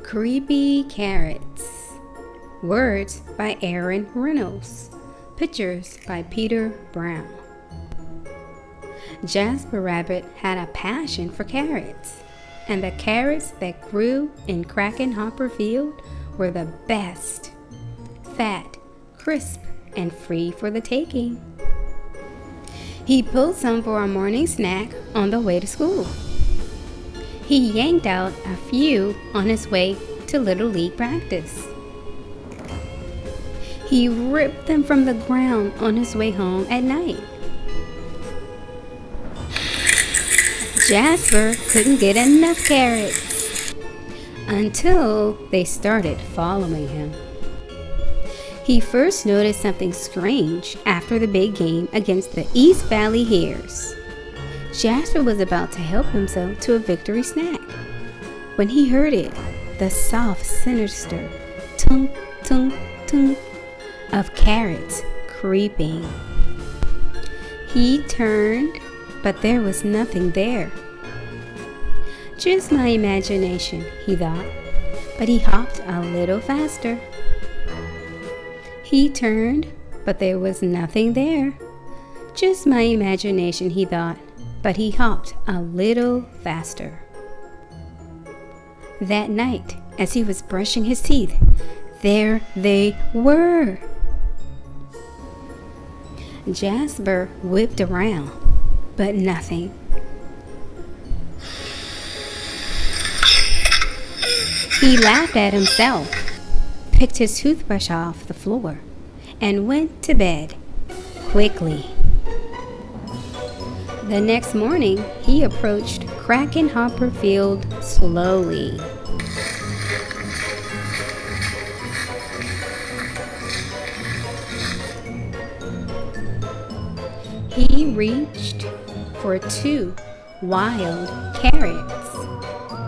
Creepy Carrots. Words by Aaron Reynolds. Pictures by Peter Brown. Jasper Rabbit had a passion for carrots, and the carrots that grew in Kraken Hopper Field were the best. Fat, crisp, and free for the taking. He pulled some for a morning snack on the way to school. He yanked out a few on his way to Little League practice. He ripped them from the ground on his way home at night. Jasper couldn't get enough carrots until they started following him. He first noticed something strange after the big game against the East Valley Hares. Jasper was about to help himself to a victory snack when he heard it, the soft, sinister tunk, tunk, tunk of carrots creeping. He turned, but there was nothing there. Just my imagination, he thought, but he hopped a little faster. He turned, but there was nothing there. Just my imagination, he thought, but he hopped a little faster. That night, as he was brushing his teeth, there they were. Jasper whipped around, but nothing. He laughed at himself, picked his toothbrush off the floor, and went to bed quickly. The next morning, he approached Kraken Hopper Field slowly. He reached for 2 wild carrots.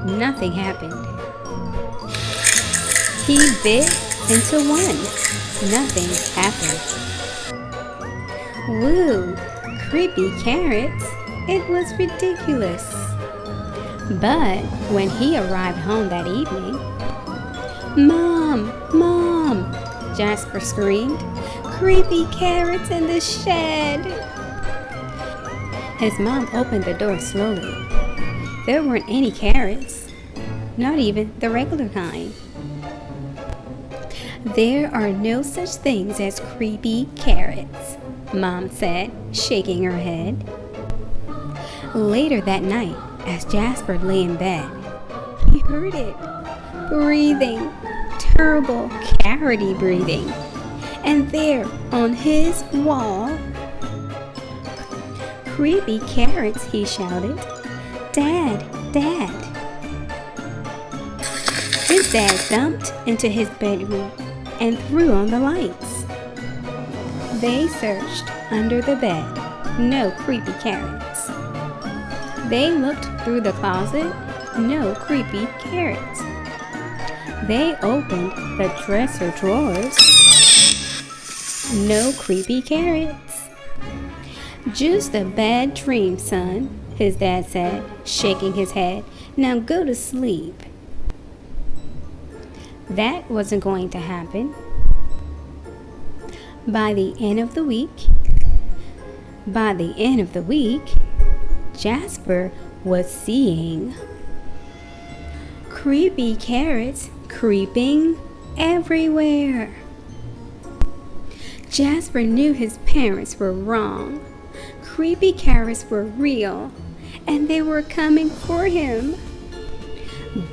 Nothing happened. He bit into one. Nothing happened. Woo! Creepy carrots. It was ridiculous. But when he arrived home that evening, "Mom! Mom!" Jasper screamed. "Creepy carrots in the shed!" His mom opened the door slowly. There weren't any carrots, not even the regular kind. "There are no such things as creepy carrots," Mom said, shaking her head. Later that night, as Jasper lay in bed, he heard it, breathing, terrible carroty breathing. And there on his wall, "Creepy carrots," he shouted. "Dad, Dad." His dad thumped into his bedroom and threw on the lights. They searched under the bed. No creepy carrots. They looked through the closet. No creepy carrots. They opened the dresser drawers. No creepy carrots. "Just a bad dream, son," his dad said, shaking his head. "Now go to sleep." That wasn't going to happen. By the end of the week, Jasper was seeing creepy carrots creeping everywhere. Jasper knew his parents were wrong. Creepy carrots were real, and they were coming for him.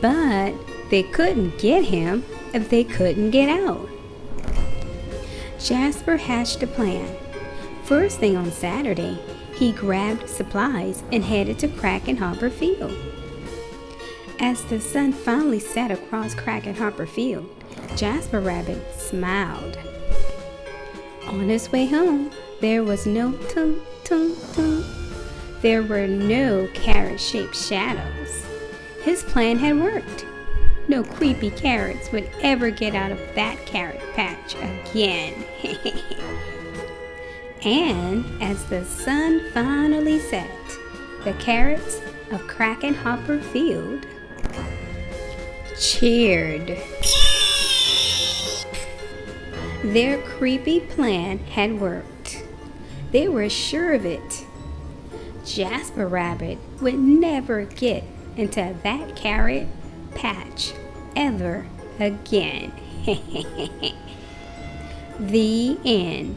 But they couldn't get him if they couldn't get out. Jasper hatched a plan. First thing on Saturday, he grabbed supplies and headed to Kraken Hopper Field. As the sun finally set across Kraken Hopper Field, Jasper Rabbit smiled. On his way home, there was no tunk, tunk, tunk. There were no carrot-shaped shadows. His plan had worked. No creepy carrots would ever get out of that carrot patch again. And as the sun finally set, the carrots of Kraken Hopper Field, cheered. Their creepy plan had worked. They were sure of it. Jasper Rabbit would never get into that carrot patch ever again. The end.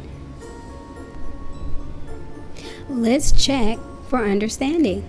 Let's check for understanding.